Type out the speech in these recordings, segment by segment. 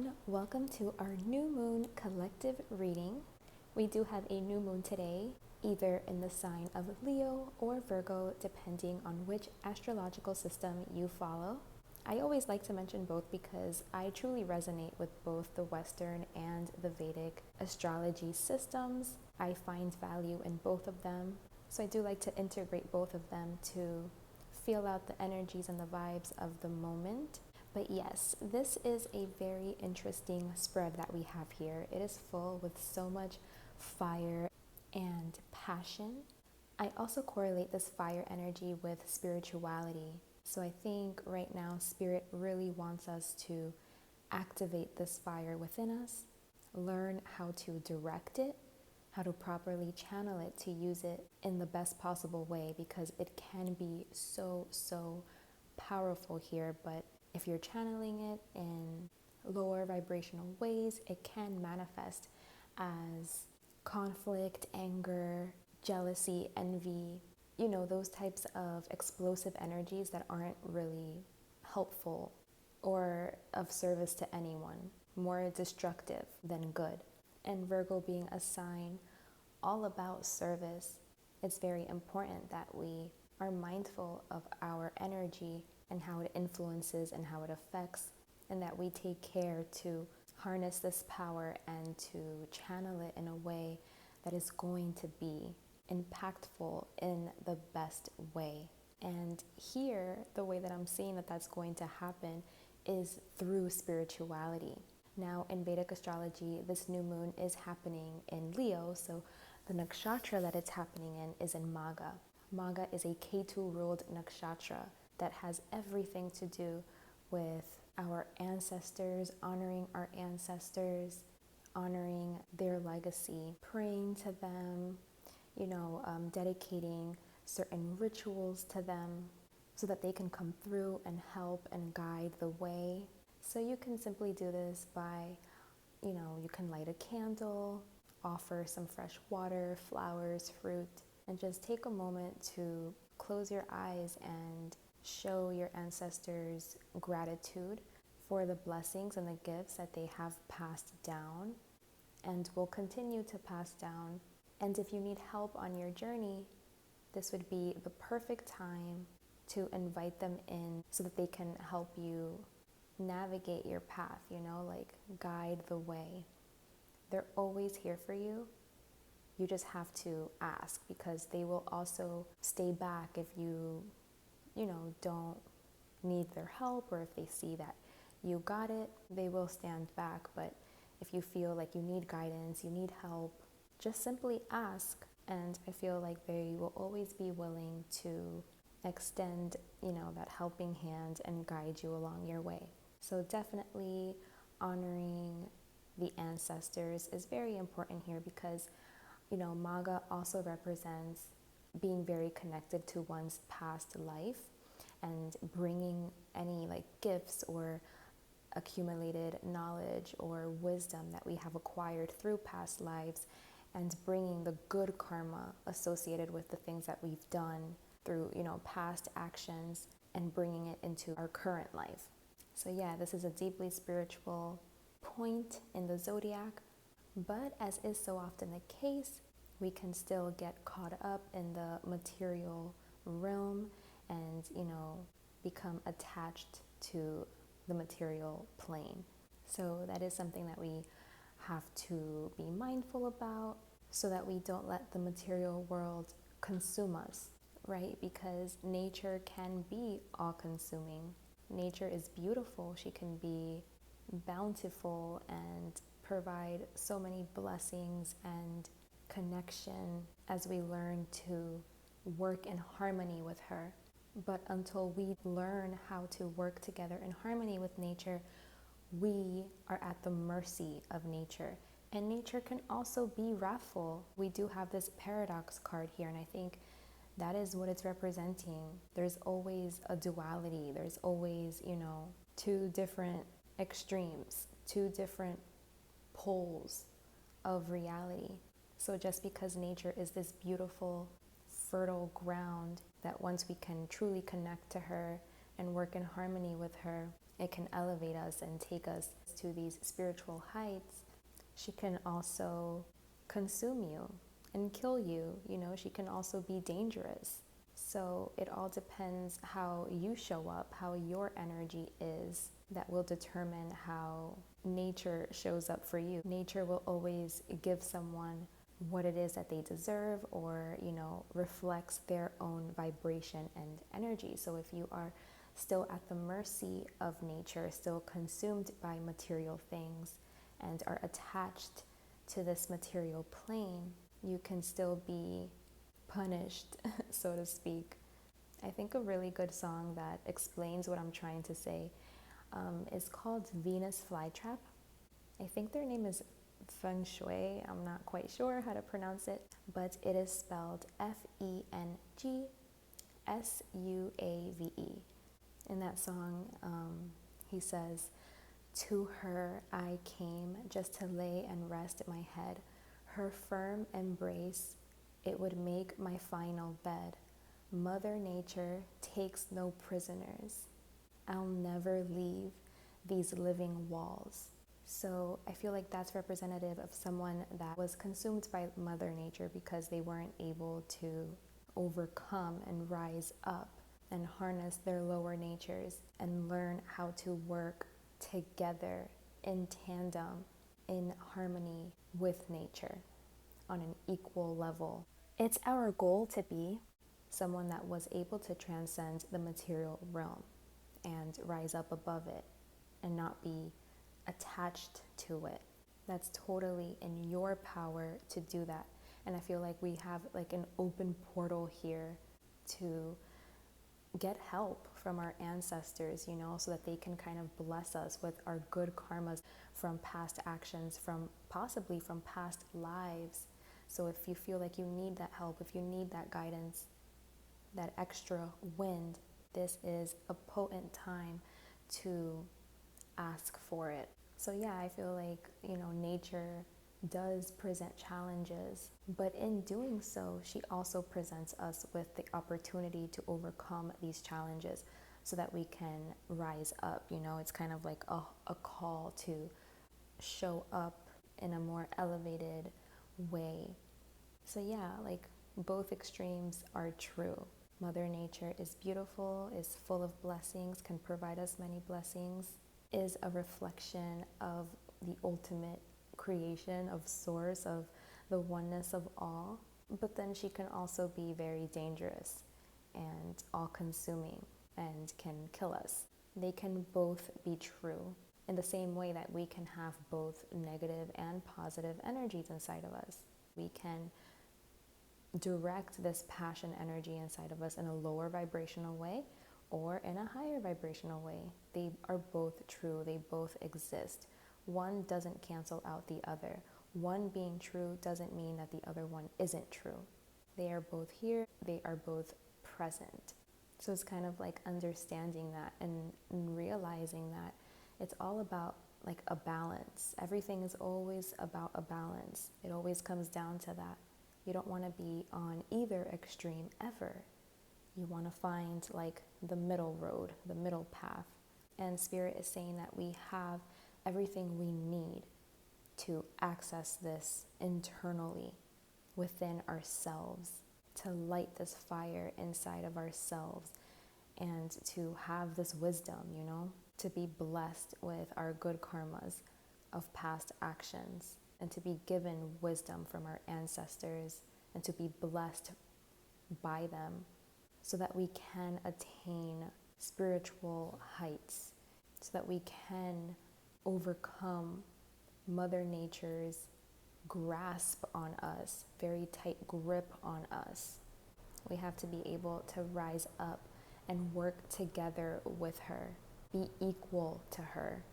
everyone, welcome to our new moon collective reading. We do have a new moon today, either in the sign of Leo or Virgo, depending on which astrological system you follow. I always like to mention both because I truly resonate with both the Western and the Vedic astrology systems. I find value in both of them, so I do like to integrate both of them to feel out the energies and the vibes of the moment. But yes, this is a very interesting spread that we have here. It is full with so much fire and passion. I also correlate this fire energy with spirituality. So I think right now, Spirit really wants us to activate this fire within us, learn how to direct it, how to properly channel it to use it in the best possible way, because it can be so powerful here. But if you're channeling it in lower vibrational ways, it can manifest as conflict, anger, jealousy, envy, those types of explosive energies that aren't really helpful or of service to anyone, more destructive than good. And Virgo being a sign all about service, it's very important that we are mindful of our energy and how it influences and how it affects, and that we take care to harness this power and to channel it in a way that is going to be impactful in the best way. And here, the way that I'm seeing that that's going to happen is through spirituality. Now, in Vedic astrology, this new moon is happening in Leo, so the nakshatra that it's happening in is in Magha. Magha is a Ketu-ruled nakshatra that has everything to do with our ancestors, honoring our ancestors, honoring their legacy, praying to them, dedicating certain rituals to them so that they can come through and help and guide the way. So you can simply do this by, you can light a candle, offer some fresh water, flowers, fruit, and just take a moment to close your eyes and show your ancestors gratitude for the blessings and the gifts that they have passed down and will continue to pass down. And if you need help on your journey, this would be the perfect time to invite them in so that they can help you navigate your path, guide the way. They're always here for you. You just have to ask, because they will also stay back if you don't need their help, or if they see that you got it, they will stand back. But if you feel like you need guidance, you need help, just simply ask, and I feel like they will always be willing to extend, that helping hand and guide you along your way. So definitely honoring the ancestors is very important here, because, Magha also represents being very connected to one's past life and bringing any gifts or accumulated knowledge or wisdom that we have acquired through past lives, and bringing the good karma associated with the things that we've done through, past actions, and bringing it into our current life. So yeah, this is a deeply spiritual point in the zodiac, but as is so often the case, we can still get caught up in the material realm and, become attached to the material plane. So that is something that we have to be mindful about, so that we don't let the material world consume us, right? Because nature can be all-consuming. Nature is beautiful. She can be bountiful and provide so many blessings and connection as we learn to work in harmony with her. But until we learn how to work together in harmony with nature, we are at the mercy of nature. And nature can also be wrathful. We do have this paradox card here, and I think that is what it's representing. There's always a duality. There's always, two different extremes, two different poles of reality. So just because nature is this beautiful, fertile ground that once we can truly connect to her and work in harmony with her, It can elevate us and take us to these spiritual heights. She can also consume you and kill you. You know, she can also be dangerous. So it all depends how you show up, how your energy is, that will determine how nature shows up for you. Nature will always give someone what it is that they deserve, or, you know, reflects their own vibration and energy. So if you are still at the mercy of nature, still consumed by material things, and are attached to this material plane, you can still be punished, so to speak. I think a really good song that explains what I'm trying to say is called Venus Flytrap. I think their name is Feng Shui. I'm not quite sure how to pronounce it, but it is spelled Fengsuave. In that song, he says, "To her I came just to lay and rest my head. Her firm embrace, it would make my final bed. Mother Nature takes no prisoners. I'll never leave these living walls." So I feel like that's representative of someone that was consumed by Mother Nature because they weren't able to overcome and rise up and harness their lower natures and learn how to work together in tandem, in harmony with nature on an equal level. It's our goal to be someone that was able to transcend the material realm and rise up above it and not be attached to it. That's totally in your power to do that. And I feel like we have like an open portal here to get help from our ancestors, you know, so that they can kind of bless us with our good karmas from past actions, from possibly from past lives. So if you feel like you need that help, if you need that guidance, that extra wind, this is a potent time to ask for it. So yeah, I feel like, you know, nature does present challenges, but in doing so, she also presents us with the opportunity to overcome these challenges so that we can rise up. You know, it's kind of like a call to show up in a more elevated way. So yeah, like both extremes are true. Mother Nature is beautiful, is full of blessings, can provide us many blessings, is a reflection of the ultimate creation, of source, of the oneness of all. But then she can also be very dangerous and all-consuming and can kill us. They can both be true in the same way that we can have both negative and positive energies inside of us. We can direct this passion energy inside of us in a lower vibrational way or in a higher vibrational way. They are both true. They both exist. One doesn't cancel out the other. One being true doesn't mean that the other one isn't true. They are both here. They are both present. So it's kind of like understanding that and realizing that it's all about like a balance. Everything is always about a balance. It always comes down to that. You don't want to be on either extreme ever. You want to find like the middle road, the middle path. And Spirit is saying that we have everything we need to access this internally within ourselves, to light this fire inside of ourselves and to have this wisdom, you know, to be blessed with our good karmas of past actions and to be given wisdom from our ancestors and to be blessed by them so that we can attain spiritual heights, so that we can overcome Mother Nature's grasp on us, very tight grip on us. We have to be able to rise up and work together with her, be equal to her,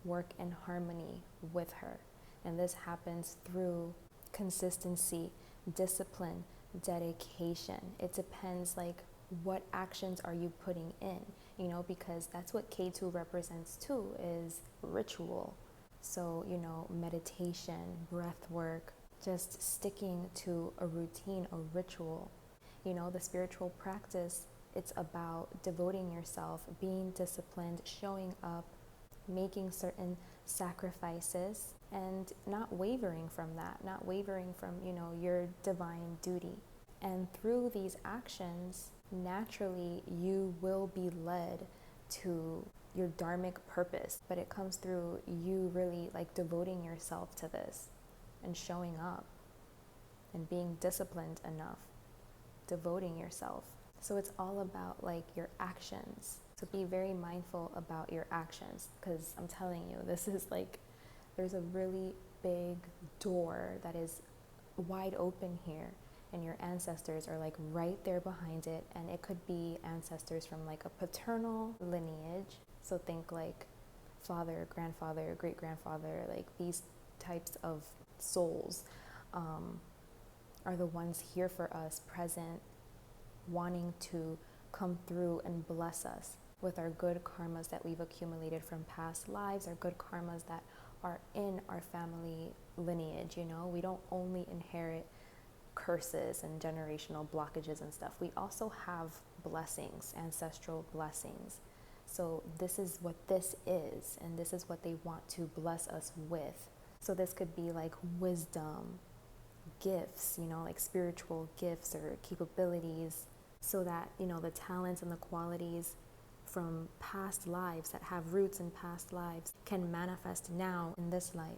work in harmony with her. And this happens through consistency, discipline, dedication. It depends like what actions are you putting in, you know, because that's what K2 represents too, is ritual. So, you know, meditation, breath work, just sticking to a routine, a ritual. You know, the spiritual practice It's about devoting yourself, being disciplined, showing up, making certain sacrifices, and not wavering from that, not wavering from, your divine duty. And through these actions, naturally, you will be led to your dharmic purpose, but it comes through you really devoting yourself to this and showing up and being disciplined enough, devoting yourself. So it's all about your actions. So be very mindful about your actions, because I'm telling you, this is there's a really big door that is wide open here, and your ancestors are right there behind it. And it could be ancestors from a paternal lineage. So think father, grandfather, great grandfather, these types of souls are the ones here for us, present, wanting to come through and bless us with our good karmas that we've accumulated from past lives, our good karmas that are in our family lineage. We don't only inherit curses and generational blockages and stuff. We also have blessings, ancestral blessings. So this is what this is, and this is what they want to bless us with. So this could be wisdom, gifts, spiritual gifts or capabilities, so that, the talents and the qualities from past lives that have roots in past lives can manifest now in this life.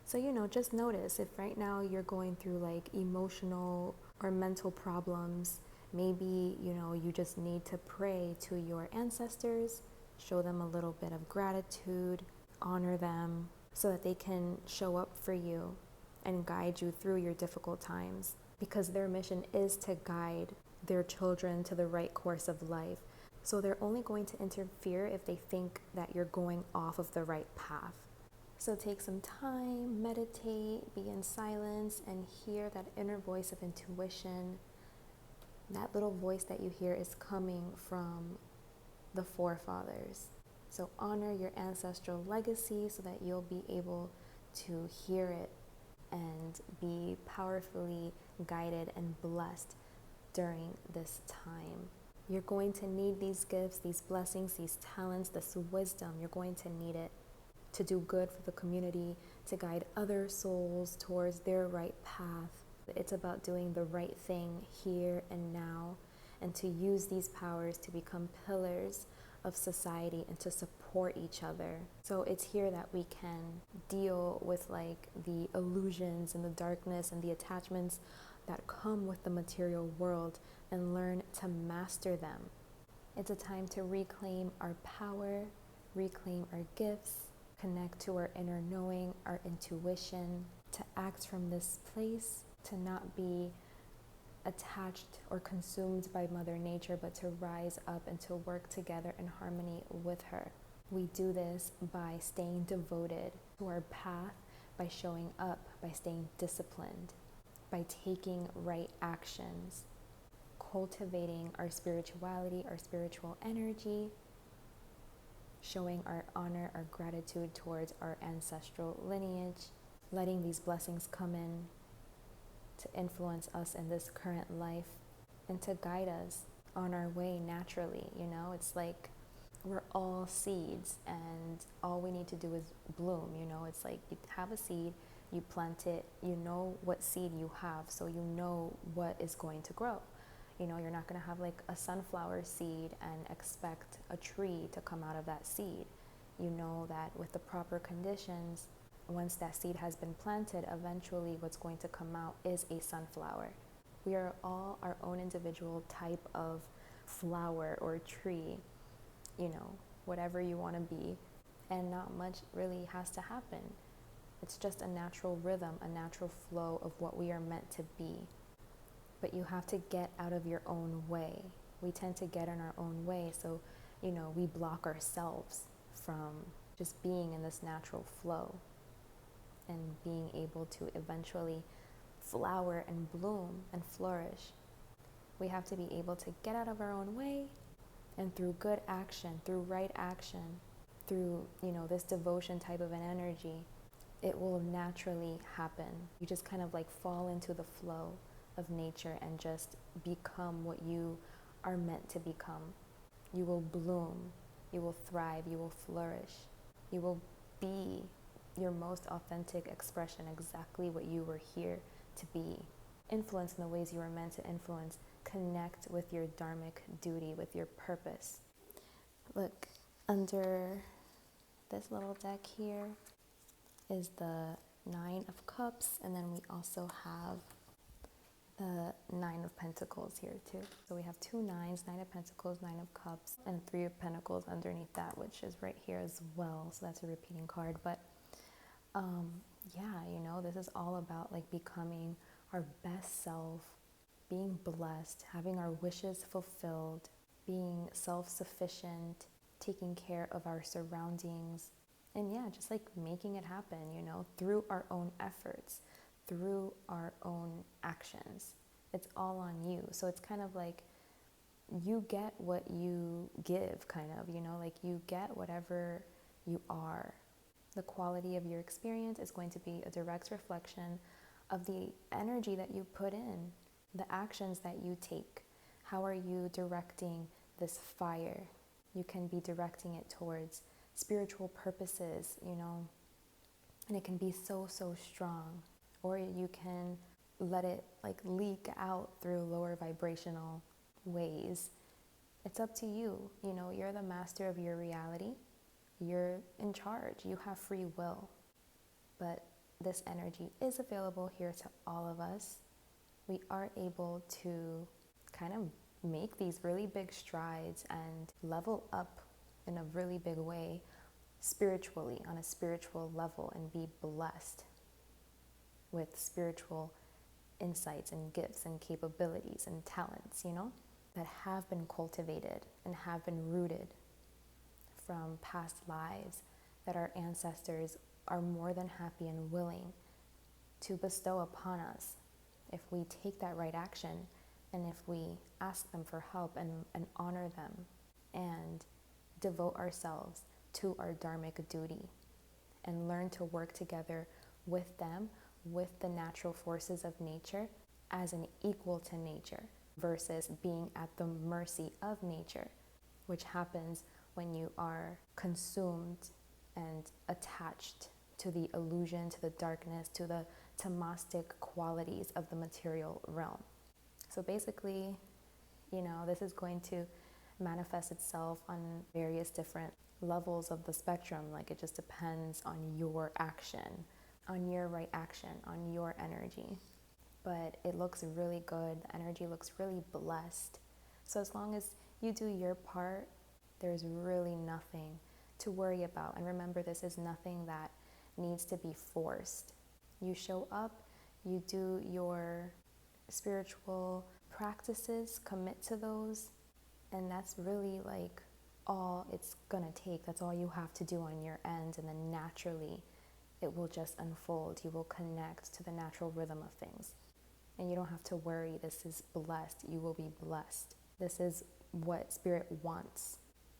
So, just notice if right now you're going through emotional or mental problems, maybe, you just need to pray to your ancestors, show them a little bit of gratitude, honor them so that they can show up for you and guide you through your difficult times, because their mission is to guide their children to the right course of life. So they're only going to interfere if they think that you're going off of the right path. So take some time, meditate, be in silence, and hear that inner voice of intuition. That little voice that you hear is coming from the forefathers. So honor your ancestral legacy so that you'll be able to hear it and be powerfully guided and blessed during this time. You're going to need these gifts, these blessings, these talents, this wisdom. You're going to need it to do good for the community, to guide other souls towards their right path. It's about doing the right thing here and now, and to use these powers to become pillars of society and to support each other. So it's here that we can deal with the illusions and the darkness and the attachments that come with the material world and learn to master them. It's a time to reclaim our power, reclaim our gifts, connect to our inner knowing, our intuition, to act from this place, to not be attached or consumed by Mother Nature, but to rise up and to work together in harmony with her. We do this by staying devoted to our path, by showing up, by staying disciplined, by taking right actions, cultivating our spirituality, our spiritual energy, showing our honor, our gratitude towards our ancestral lineage, letting these blessings come in to influence us in this current life and to guide us on our way naturally. It's we're all seeds, and all we need to do is bloom. It's you have a seed, you plant it, you know what seed you have, so you know what is going to grow. You're not going to have a sunflower seed and expect a tree to come out of that seed. You know that with the proper conditions, once that seed has been planted, eventually what's going to come out is a sunflower. We are all our own individual type of flower or tree, whatever you want to be, and not much really has to happen. It's just a natural rhythm, a natural flow of what we are meant to be. But you have to get out of your own way. We tend to get in our own way, so we block ourselves from just being in this natural flow and being able to eventually flower and bloom and flourish. We have to be able to get out of our own way, and through good action, through right action, through this devotion type of an energy, it will naturally happen. You just kind of fall into the flow of nature and just become what you are meant to become. You will bloom, you will thrive, you will flourish, you will be your most authentic expression, exactly what you were here to be. Influence in the ways you were meant to influence. Connect with your dharmic duty, with your purpose. Look, under this little deck here is the Nine of Cups, and then we also have the Nine of Pentacles here too. So we have two nines, Nine of Pentacles, Nine of Cups, and Three of Pentacles underneath that, which is right here as well. So that's a repeating card. But yeah, you know, this is all about like becoming our best self, being blessed, having our wishes fulfilled, being self-sufficient, taking care of our surroundings, and yeah, just like making it happen, you know, through our own efforts, through our own actions. It's all on you. So it's kind of like you get what you give, kind of, you know, like you get whatever you are. The quality of your experience is going to be a direct reflection of the energy that you put in, the actions that you take. How are you directing this fire? You can be directing it towards spiritual purposes, you know, and it can be so, so strong. Or you can let it like leak out through lower vibrational ways. It's up to you. You know, you're the master of your reality. You're in charge. You have free will. But this energy is available here to all of us. We are able to kind of make these really big strides and level up in a really big way spiritually, on a spiritual level, and be blessed with spiritual insights and gifts and capabilities and talents, you know, that have been cultivated and have been rooted from past lives that our ancestors are more than happy and willing to bestow upon us if we take that right action and if we ask them for help and honor them and devote ourselves to our dharmic duty and learn to work together with them, with the natural forces of nature as an equal to nature versus being at the mercy of nature, which happens when you are consumed and attached to the illusion, to the darkness, to the tamastic qualities of the material realm. So basically, you know, this is going to manifest itself on various different levels of the spectrum. Like, it just depends on your action, on your right action, on your energy. But it looks really good. The energy looks really blessed. So as long as you do your part, there's really nothing to worry about. And remember, this is nothing that needs to be forced. You show up, you do your spiritual practices, commit to those, and that's really like all it's gonna take. That's all you have to do on your end, and then naturally it will just unfold. You will connect to the natural rhythm of things, and you don't have to worry. This is blessed. You will be blessed. This is what Spirit wants.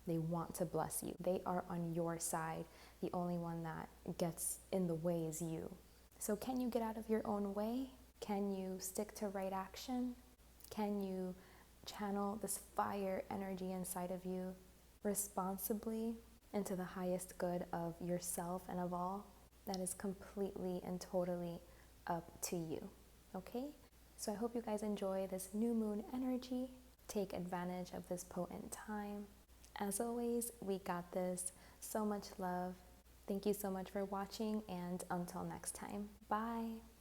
They want to bless you. They are on your side. The only one that gets in the way is you. So can you get out of your own way? Can you stick to right action? Can you channel this fire energy inside of you responsibly into the highest good of yourself and of all? That is completely and totally up to you. Okay? So I hope you guys enjoy this new moon energy. Take advantage of this potent time. As always, we got this. So much love. Thank you so much for watching, and until next time, bye.